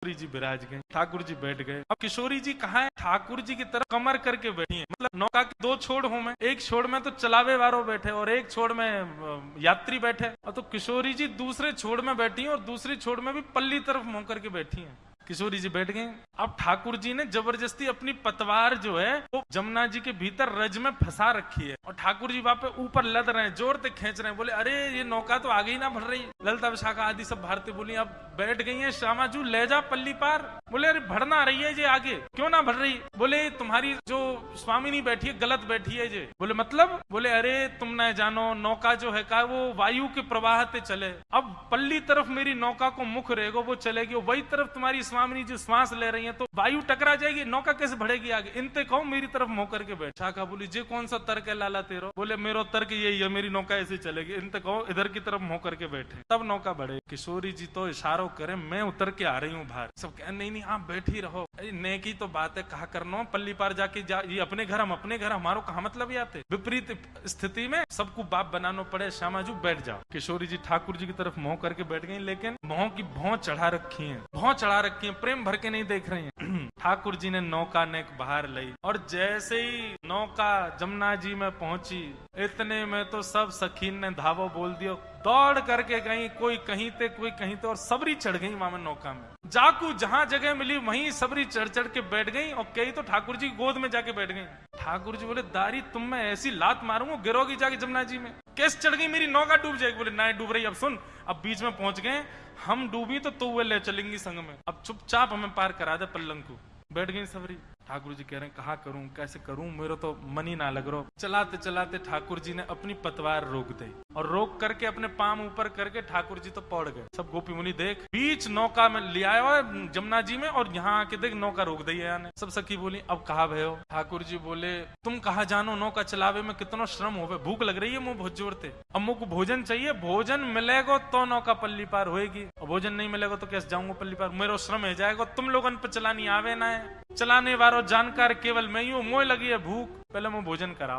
किशोरी जी विराज गए, ठाकुर जी बैठ गए। अब किशोरी जी कहाँ है? ठाकुर जी की तरफ कमर करके बैठी है। मतलब नौका के दो छोड़ हो में, एक छोड़ में तो चलावे वालों बैठे और एक छोड़ में यात्री बैठे। और तो किशोरी जी दूसरे छोड़ में बैठी है और दूसरी छोड़ में भी पल्ली तरफ मुंह करके बैठी है। किशोरी जी बैठ गए। अब ठाकुर जी ने जबरदस्ती अपनी पतवार जो है वो जमुना जी के भीतर रज में फंसा रखी है और ठाकुर जी वहां पे ऊपर लद रहे हैं, जोर से खींच रहे हैं। बोले अरे ये नौका तो आगे ही ना बढ़ रही। ललिता विशाखा आदि सब भारती बोली अब बैठ गई है, श्यामाजू ले जा पल्ली पार। बोले अरे बढ़ना रही है ये आगे, क्यों ना बढ़ रही? बोले तुम्हारी जो स्वामिनी बैठी है गलत बैठी है ये। बोले मतलब? बोले अरे तुम न जानो नौका जो है का वो वायु के प्रवाह से चले। अब पल्ली तरफ मेरी नौका को मुख रहेगा वो चलेगी, वही तरफ तुम्हारी स्वामिनी जो श्वास ले रही है तो वायु टकरा जाएगी, नौका कैसे बढ़ेगी आगे? इनते कहो मेरी तरफ मुंह करके बैठ। शाखा बोली जे कौन सा तर्क है लाला तेरो? बोले मेरो तर्क यही है, मेरी नौका ऐसे चलेगी। इनते कहो इधर की तरफ मुंह करके बैठे तब नौका बढ़े। किशोरी जी तो इशारों करे मैं उतर के आ रही हूँ बाहर। सब कह नहीं नहीं आप बैठी रहो, नेकी तो बात है, कहा करना पल्ली पार जाके ये अपने घर हम अपने घर, हमारो कहा मतलब ही आते। विपरीत स्थिति में सबको बाप बनाना पड़े। श्यामाजू बैठ जाओ। किशोरी जी ठाकुर जी की तरफ मुंह करके बैठ गई, लेकिन मुंह की भौं चढ़ा रखी है, भौं चढ़ा रखी है, प्रेम भर के नहीं देख रही है। ठाकुर जी ने नौका नेक बाहर लाई और जैसे ही नौका जमुना जी में पहुंची इतने में तो सब सखीन ने धावो बोल दियो, दौड़ करके गई, कोई कहीं ते कोई कहीं ते, और सबरी चढ़ गई वहां में नौका में। जाकू जहां जगह मिली वहीं सबरी चढ़ चढ़ के बैठ गई और कई तो ठाकुर जी गोद में जाके बैठ गई। ठाकुर जी बोले दारी तुम में ऐसी लात मारूंगा गिरोगी जाके जमुना जी में। कैसे चढ़ गई? मेरी नौका डूब जाएगी। बोले ना डूब रही। अब सुन, अब बीच में पहुंच गए, हम डूबी तो तू वे ले चलेंगी संग में, अब चुपचाप हमें पार करा दे पल्लंग को। बैठ गई सबरी। ठाकुर जी कह रहे हैं कहा करूं कैसे करूं, मेरा तो मन ही ना लग रहा। चलाते चलाते ठाकुर जी ने अपनी पतवार रोक दी और रोक करके अपने पाम ऊपर करके ठाकुर जी तो पौड़ गए। सब गोपी मुनि देख बीच नौका में ले आया जमुना जी में और यहाँ आके देख नौका रोक दी है। सब सखी बोली अब कहा भयो? ठाकुर जी बोले तुम कहा जानो नौका चलावे में कितना श्रम हो, भूख लग रही है मुंह बहुत जोर से, अब मुझको भोजन चाहिए, भोजन मिलेगा तो नौका पल्ली पार होएगी, और भोजन नहीं मिलेगा तो कैसे जाऊंगा पल्ली पार, मेरा श्रम हो जाएगा। तुम लोगन पे चलानी आवे ना है, चलाने वालों जानकार केवल मैं ही हूं, मोह लगी है भूख, पहले मैं भोजन करा।